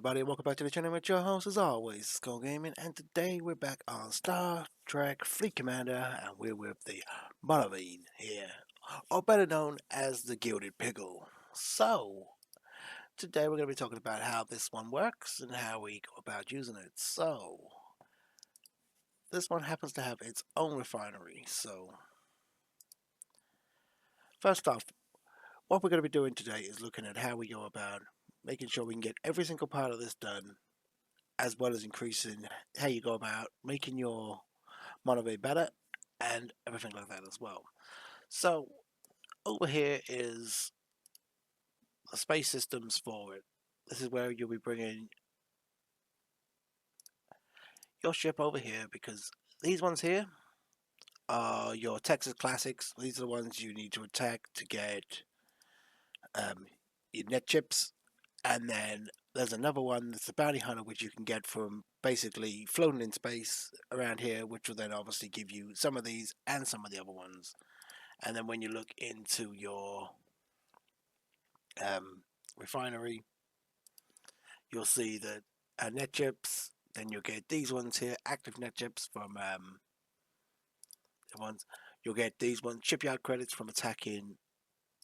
everybody, and welcome back to the channel with your host, as always, Skull Gaming, and today we're back on Star Trek Fleet Commander, and we're with the Monaveen here, or better known as the Gilded Pickle. So, today we're going to be talking about how this one works and how we go about using it. So, this one happens to have its own refinery. So, first off, what we're going to be doing today is looking at how we go about making sure we can get every single part of this done, as well as increasing how you go about making your Monaveen better and everything like that as well. So over here is the space systems for it. This is where you'll be bringing your ship over here, because these ones here are your Texas Classics. These are the ones you need to attack to get your net chips, and then there's another one that's the bounty hunter, which you can get from basically floating in space around here, which will then obviously give you some of these and some of the other ones. And then when you look into your refinery, you'll see that net chips, then you'll get these ones here, active net chips from the ones, you'll get these ones, shipyard credits from attacking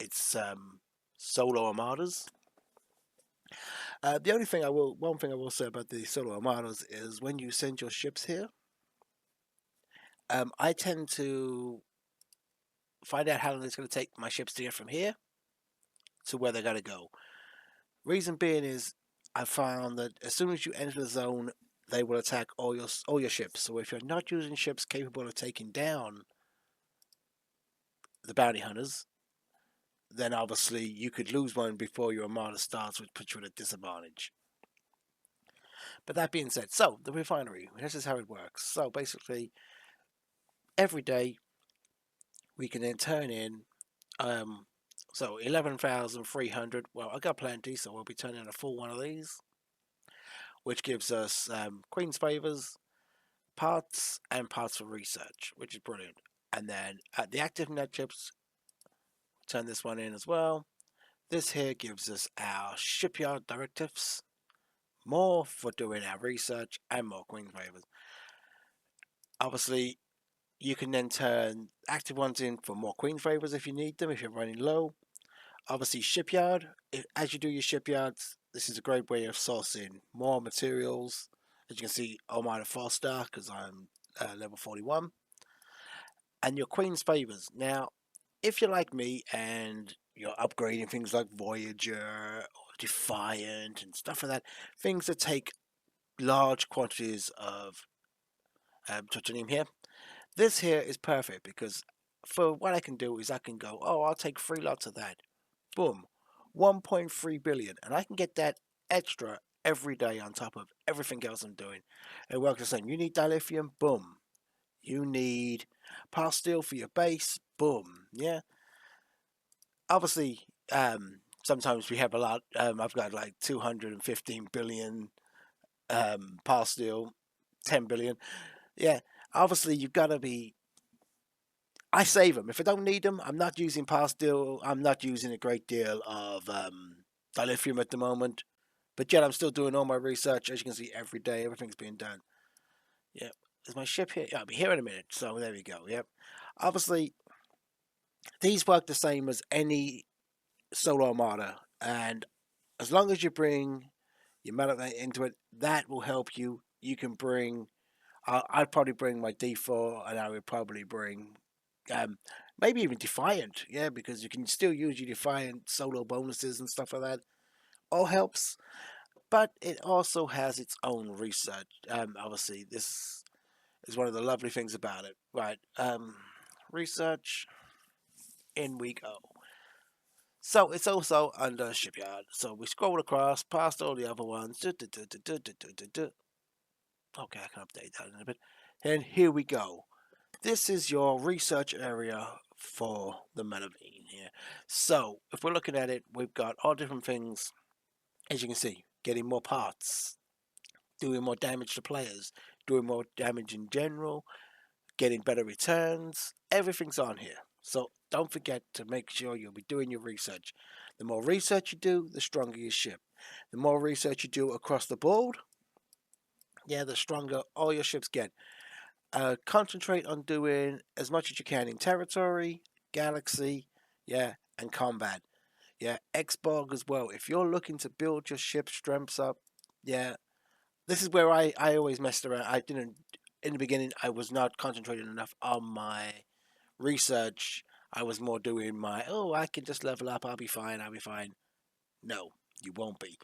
its solo armadas. The only thing one thing I will say about the solo armadas is when you send your ships here, I tend to find out how long it's going to take my ships to get from here to where they're going to go. Reason being is I found that as soon as you enter the zone, they will attack all your ships. So if you're not using ships capable of taking down the bounty hunters, then obviously you could lose one before your armada starts, which puts you at a disadvantage. But that being said, so the refinery, this is how it works. So basically, every day we can then turn in, so 11,300. Well, I got plenty, so we'll be turning in a full one of these, which gives us Queen's Favors, parts, and parts for research, which is brilliant. And then at the active net chips, turn this one in as well. This here gives us our shipyard directives, more for doing our research, and more Queen's Favors. Obviously, you can then turn active ones in for more Queen's Favors if you need them, if you're running low. Obviously, shipyard, as you do your shipyards, this is a great way of sourcing more materials. As you can see, I'm at a 4-star because I'm level 41. And your Queen's Favors. Now, if you're like me and you're upgrading things like Voyager or Defiant and stuff like that, things that take large quantities of titanium here, this here is perfect, because for what I can do is I can go, oh, I'll take 3 lots of that. Boom. 1.3 billion. And I can get that extra every day on top of everything else I'm doing. It works the same. You need dilithium? Boom. You need steel for your base? Boom. Yeah. Obviously, sometimes we have a lot. I've got like 215 billion steel, 10 billion. Yeah. Obviously, you've got to be. I save them. If I don't need them, I'm not using steel. I'm not using a great deal of dilithium at the moment. But yet, I'm still doing all my research. As you can see, every day, everything's being done. Yep. Is my ship here? Yeah, I'll be here in a minute. So there we go. Yep. Obviously, these work the same as any solo armada, and as long as you bring your metal into it, that will help you. You can bring. I'd probably bring my D4, and I would probably bring maybe even Defiant, yeah, because you can still use your Defiant solo bonuses and stuff like that. All helps, but it also has its own research. Obviously, this is one of the lovely things about it, right? Research, in we go. So it's also under shipyard. So we scroll across past all the other ones. Okay, I can update that in a bit. And here we go. This is your research area for the Monaveen here. So if we're looking at it, we've got all different things. As you can see, getting more parts, doing more damage to players, doing more damage in general, getting better returns. Everything's on here. So don't forget to make sure you'll be doing your research. The more research you do, the stronger your ship. The more research you do across the board, yeah, the stronger all your ships get. Concentrate on doing as much as you can in territory, galaxy, yeah, and combat. Yeah, Xborg as well. If you're looking to build your ship strengths up, yeah, this is where I always messed around. I didn't, in the beginning, I was not concentrating enough on my research. I was more doing my, oh, I can just level up, I'll be fine, I'll be fine. No, you won't be.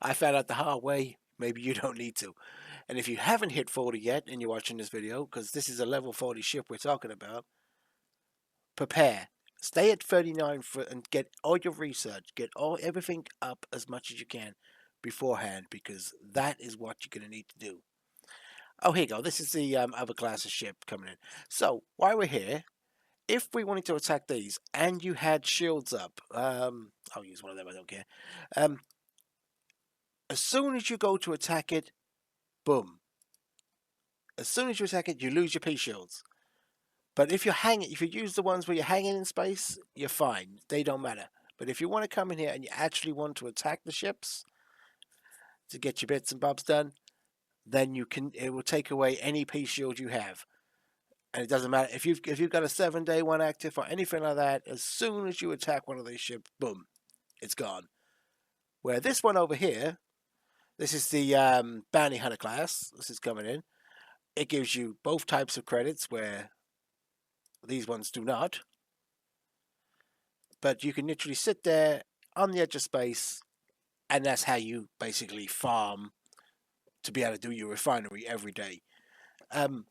I found out the hard way. Maybe you don't need to. And if you haven't hit 40 yet and you're watching this video, because this is a level 40 ship we're talking about, prepare. Stay at 39 and get all your research, get everything up as much as you can beforehand, because that is what you're going to need to do. Oh, here you go. This is the other class of ship coming in. So while we're here, if we wanted to attack these and you had shields up, I'll use one of them. I don't care. Um, as soon as you go to attack it, boom. As soon as you attack it, you lose your P shields. But if if you use the ones where you're hanging in space, you're fine. They don't matter. But if you want to come in here and you actually want to attack the ships to get your bits and bobs done, then you can. It will take away any P shield you have, and it doesn't matter if you've got a 7-day one active or anything like that. As soon as you attack one of these ships, boom, it's gone. Where this one over here, this is the bounty hunter class. This is coming in. It gives you both types of credits where these ones do not. But you can literally sit there on the edge of space, and that's how you basically farm to be able to do your refinery every day. And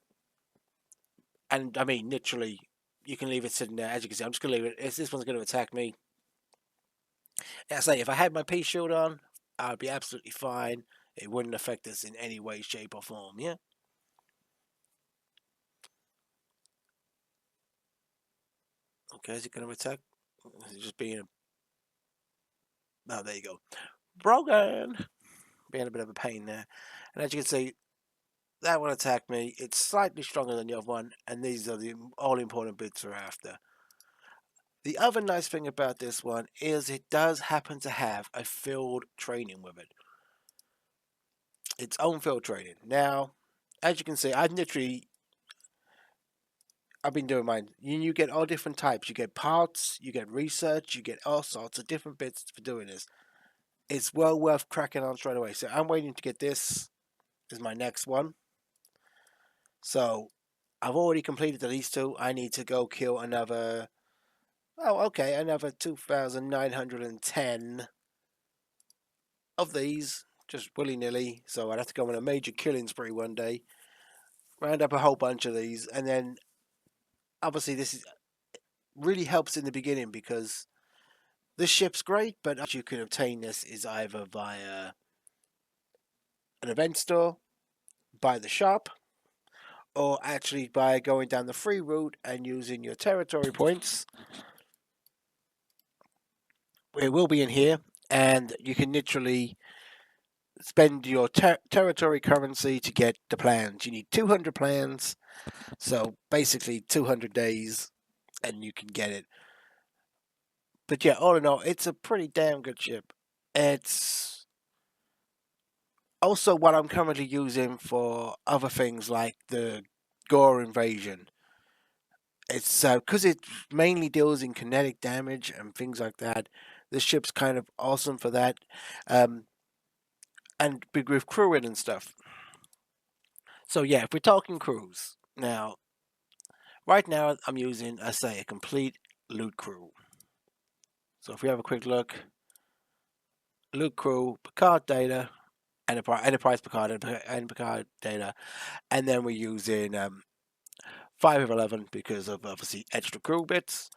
I mean, literally, you can leave it sitting there. As you can see, I'm just going to leave it. This one's going to attack me. I say, if I had my P shield on, I'd be absolutely fine. It wouldn't affect us in any way, shape, or form. Yeah. Okay, is it going to attack? Is it just being a... Oh, there you go. Brogan! Being a bit of a pain there. And as you can see, that one attacked me. It's slightly stronger than the other one, and these are the all-important bits we're after. The other nice thing about this one is it does happen to have a field training with it. Its own field training. Now, as you can see, I've been doing mine. You get all different types. You get parts, you get research, you get all sorts of different bits for doing this. It's well worth cracking on straight away. So I'm waiting to get this. Is my next one. So I've already completed these two. I need to go kill another. Oh, okay, another 2,910 of these, just willy nilly. So I'd have to go on a major killing spree one day, round up a whole bunch of these, and then obviously really helps in the beginning because this ship's great, but you can obtain this is either via an event store, by the shop, or actually by going down the free route and using your territory points. It will be in here, and you can literally spend your territory currency to get the plans. You need 200 plans, so basically 200 days, and you can get it. But yeah, all in all, it's a pretty damn good ship. It's also what I'm currently using for other things like the Gore invasion. It's because it mainly deals in kinetic damage and things like that. This ship's kind of awesome for that, and big with crewing and stuff. So yeah, if we're talking crews now, right now I'm using, I say, a complete loot crew. So if we have a quick look, loot crew, Picard data, Enterprise Picard and Picard data, and then we're using 5 of 11 because of obviously extra crew bits.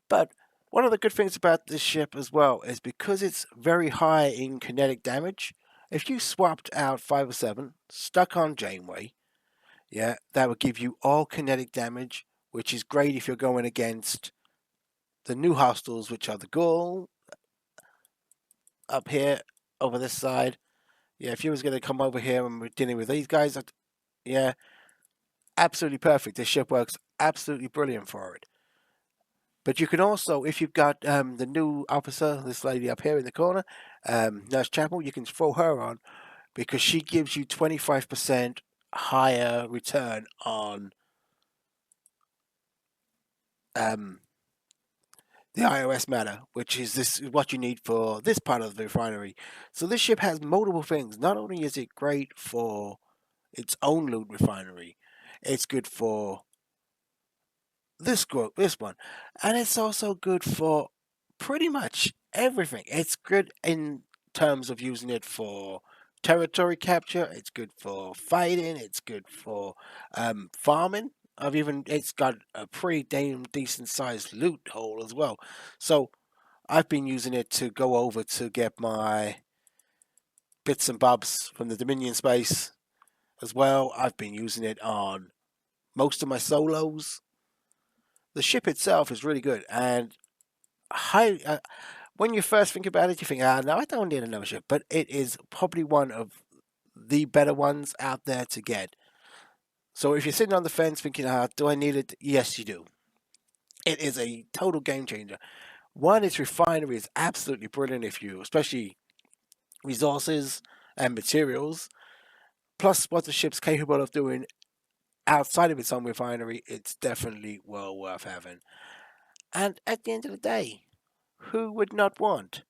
But one of the good things about this ship as well is because it's very high in kinetic damage. If you swapped out 5 or 7, stuck on Janeway, yeah, that would give you all kinetic damage, which is great if you're going against the new hostiles, which are the Ghoul up here over this side. Yeah, if you was going to come over here and we're dealing with these guys, yeah, absolutely perfect. This ship works absolutely brilliant for it. But you can also, if you've got the new officer, this lady up here in the corner, Nurse Chapel, you can throw her on because she gives you 25% higher return on um, the IOS matter, which is this what you need for this part of the refinery. So this ship has multiple things. Not only is it great for its own loot refinery, it's good for this one, and it's also good for pretty much everything. It's good in terms of using it for territory capture. It's good for fighting. It's good for farming. It's got a pretty damn decent sized loot hole as well. So I've been using it to go over to get my bits and bobs from the Dominion space as well. I've been using it on most of my solos. The ship itself is really good, and high. When you first think about it, you think, no, I don't need another ship. But it is probably one of the better ones out there to get. So if you're sitting on the fence thinking, do I need it? Yes, you do. It is a total game changer. One, its refinery is absolutely brilliant if you, especially resources and materials, plus what the ship's capable of doing outside of its own refinery, it's definitely well worth having. And at the end of the day, who would not want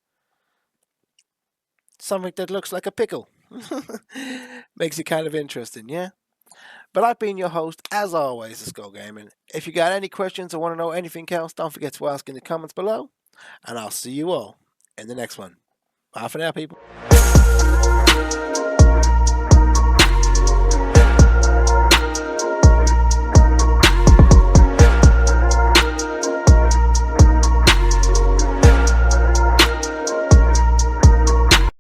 something that looks like a pickle? Makes it kind of interesting, yeah? But I've been your host, as always, the Skull Gaming. If you got any questions or want to know anything else, don't forget to ask in the comments below. And I'll see you all in the next one. Bye for now, people.